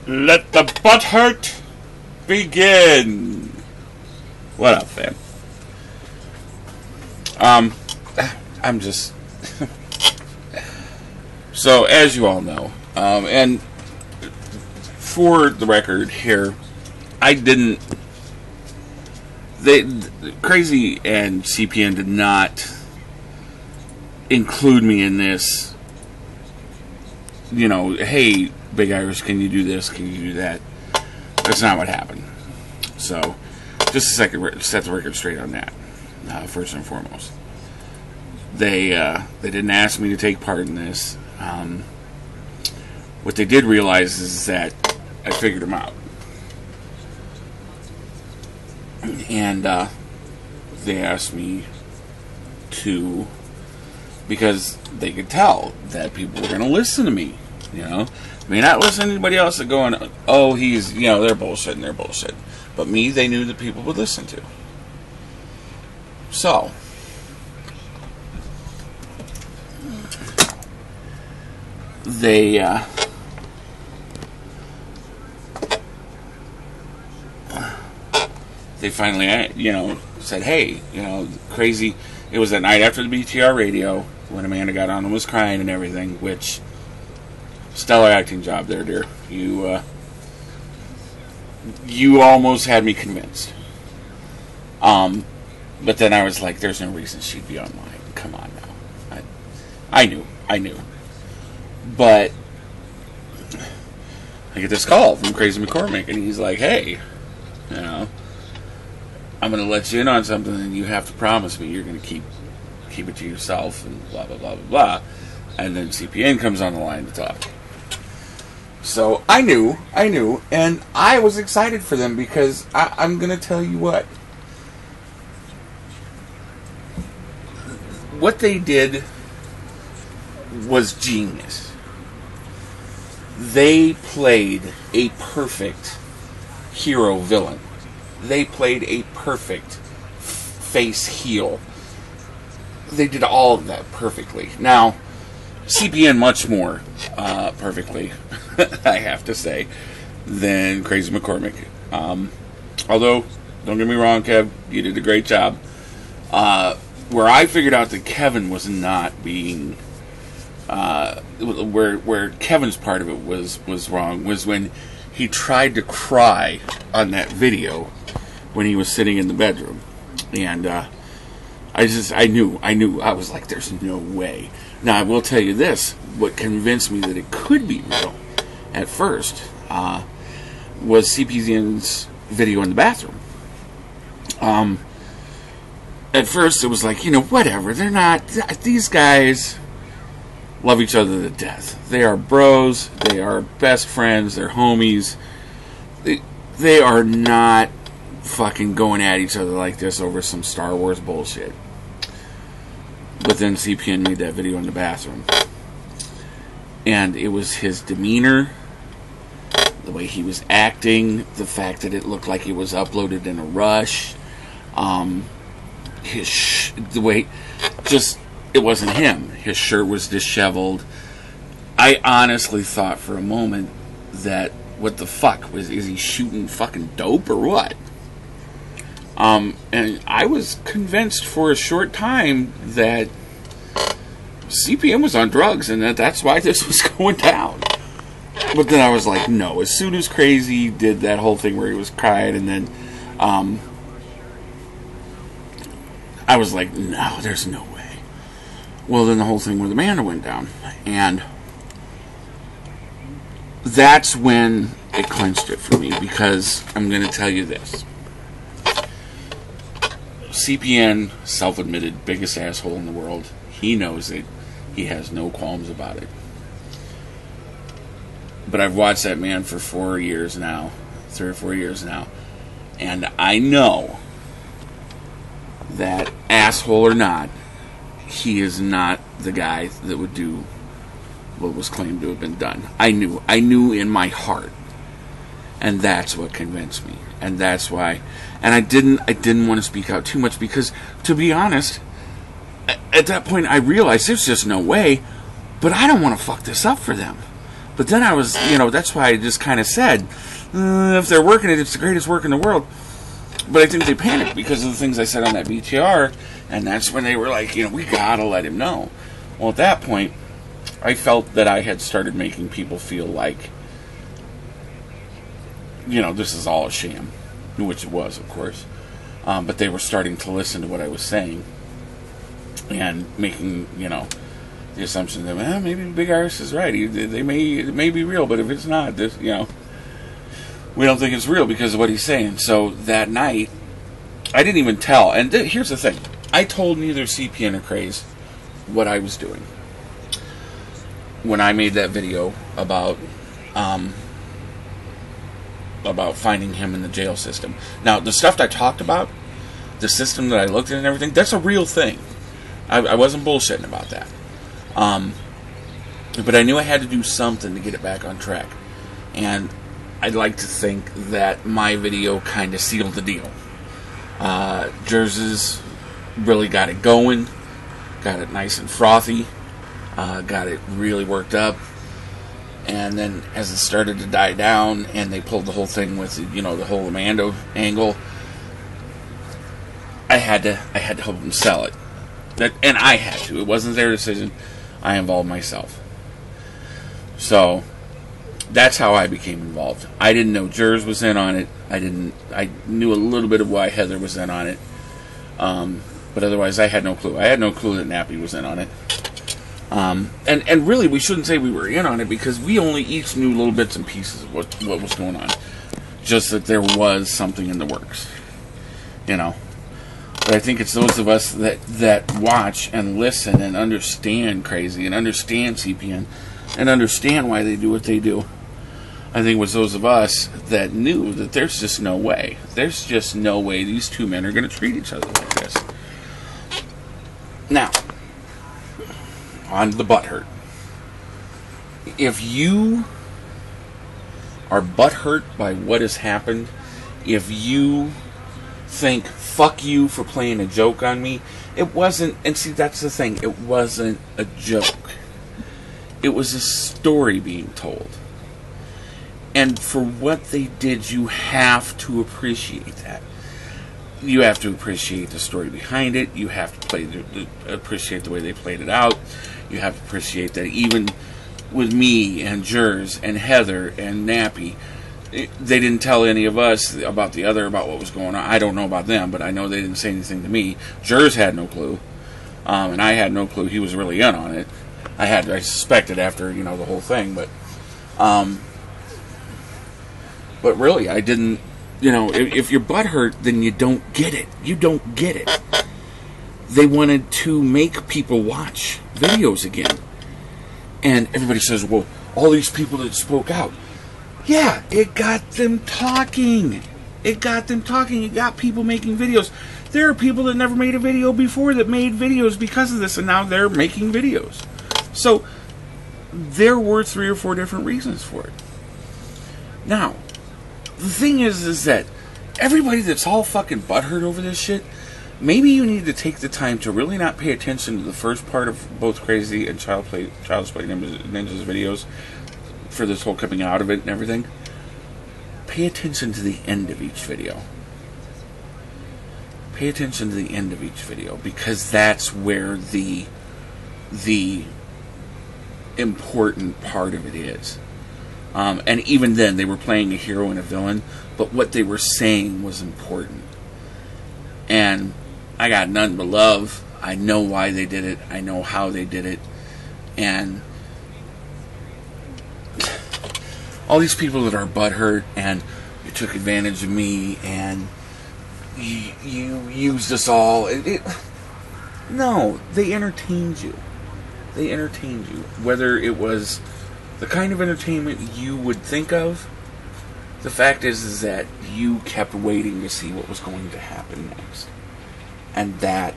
Let the butthurt begin. What up, fam? I'm just... So, as you all know, and for the record here, I didn't... Kreyz and CPN did not include me in this, you know, hey, Big Irish, can you do this, can you do that? That's not what happened. So, just a second, set the record straight on that, first and foremost. They didn't ask me to take part in this. What they did realize is that I figured them out. And they asked me to, because they could tell that people were going to listen to me, you know. I mean, not listen to anybody else that going, oh, he's, you know, they're bullshit. But me, they knew that people would listen to. So, they finally, you know, said, hey, you know, Kreyz. It was that night after the BTR radio when Amanda got on and was crying and everything, which, stellar acting job there, dear. You almost had me convinced. But then I was like, there's no reason she'd be online. Come on now. I knew. But I get this call from Kreyz McCormick, and he's like, hey, you know, I'm going to let you in on something, and you have to promise me you're going to keep it to yourself, and blah, blah, blah, blah, blah. And then CPN comes on the line to talk. So I knew, and I was excited for them because I'm going to tell you what. What they did was genius. They played a perfect hero-villain. They played a perfect face-heel. They did all of that perfectly. Now, CPN much more perfectly, I have to say, than Kreyz McCormick. Although, don't get me wrong, Kev, you did a great job. Where I figured out that Kevin was not being... where Kevin's part of it was wrong was when he tried to cry on that video when he was sitting in the bedroom. And I knew. I was like, there's no way. Now, I will tell you this. What convinced me that it could be real at first was CPN's video in the bathroom. At first, it was like, you know, whatever. They're not... These guys love each other to death. They are bros. They are best friends. They're homies. They are not fucking going at each other like this over some Star Wars bullshit. But then CPN made that video in the bathroom. And it was his demeanor, the way he was acting, the fact that it looked like it was uploaded in a rush, the way, just, it wasn't him. His shirt was disheveled. I honestly thought for a moment that, what the fuck, is he shooting fucking dope or what? And I was convinced for a short time that CPN was on drugs and that's why this was going down. But then I was like, no. As soon as Kreyz did that whole thing where he was crying, and then I was like, no, there's no way. Well, then the whole thing with Amanda went down, and that's when it clinched it for me, because I'm going to tell you this. CPN, self-admitted biggest asshole in the world. He knows it. He has no qualms about it. But I've watched that man for 4 years now, 3 or 4 years now, and I know that, asshole or not, he is not the guy that would do what was claimed to have been done. I knew in my heart, and that's what convinced me, and that's why. And I didn't want to speak out too much because, to be honest, at that point I realized there's just no way. But I don't want to fuck this up for them. But then I was, that's why I just kind of said, if they're working it, it's the greatest work in the world. But I think they panicked because of the things I said on that BTR, and that's when they were like, we gotta let him know. Well, at that point, I felt that I had started making people feel like, this is all a sham, which it was, of course. But they were starting to listen to what I was saying and making, the assumption that, maybe Big Irish is right. It may be real, but if it's not, this, we don't think it's real because of what he's saying. So that night, I didn't even tell. And here's the thing. I told neither CPN or Kreyz what I was doing when I made that video about finding him in the jail system. Now, the stuff that I talked about, the system that I looked at and everything, that's a real thing. I wasn't bullshitting about that. But I knew I had to do something to get it back on track. And I'd like to think that my video kind of sealed the deal. Jersey's really got it going, got it nice and frothy, got it really worked up. And then as it started to die down and they pulled the whole thing with, the whole Amanda angle, I had to help them sell it. And I had to. It wasn't their decision. I involved myself. So that's how I became involved. I didn't know Jers was in on it. I knew a little bit of why Heather was in on it. But otherwise I had no clue. I had no clue that Nappy was in on it. And really we shouldn't say we were in on it because we only each knew little bits and pieces of what was going on. Just that there was something in the works. But I think it's those of us that watch and listen and understand Kreyz and understand CPN and understand why they do what they do. I think it was those of us that knew that there's just no way. There's just no way these two men are going to treat each other like this. Now, on the butthurt. If you are butthurt by what has happened, if you think, fuck you for playing a joke on me, it wasn't, and see, that's the thing, it wasn't a joke. It was a story being told. And for what they did, you have to appreciate that. You have to appreciate the story behind it. You have to appreciate the way they played it out. You have to appreciate that even with me and Jers and Heather and Nappy, they didn't tell any of us about what was going on. I don't know about them, but I know they didn't say anything to me. Jers had no clue, and I had no clue he was really in on it. I suspected after the whole thing, but really I didn't. If you're butthurt, then you don't get it. You don't get it. They wanted to make people watch videos again, and everybody says, "Well, all these people that spoke out." Yeah, it got them talking. It got them talking. It got people making videos. There are people that never made a video before that made videos because of this, and now they're making videos. So, there were 3 or 4 different reasons for it. Now, the thing is that everybody that's all fucking butthurt over this shit, maybe you need to take the time to really not pay attention to the first part of both Kreyz and Child's Play Ninja's videos, for this whole coming out of it and everything. Pay attention to the end of each video. Pay attention to the end of each video, because that's where the important part of it is. And even then, they were playing a hero and a villain, but what they were saying was important. And I got none but love. I know why they did it. I know how they did it. And all these people that are butthurt and you took advantage of me and you used us all. No, they entertained you. They entertained you. Whether it was the kind of entertainment you would think of, the fact is that you kept waiting to see what was going to happen next. And that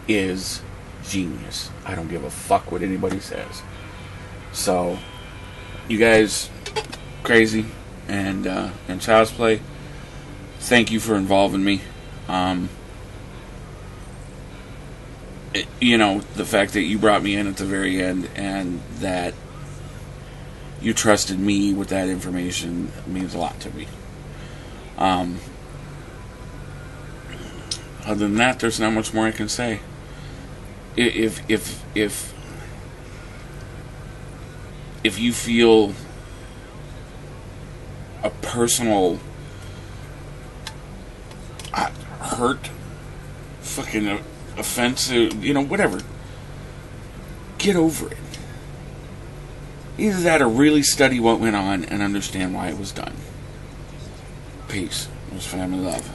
is genius. I don't give a fuck what anybody says. So, you guys, Kreyz and Child's Play, thank you for involving me. The fact that you brought me in at the very end, and that you trusted me with that information. It means a lot to me. Other than that, there's not much more I can say. If you feel a personal hurt, fucking offensive, whatever, get over it. Either that or really study what went on and understand why it was done. Peace. It was family love.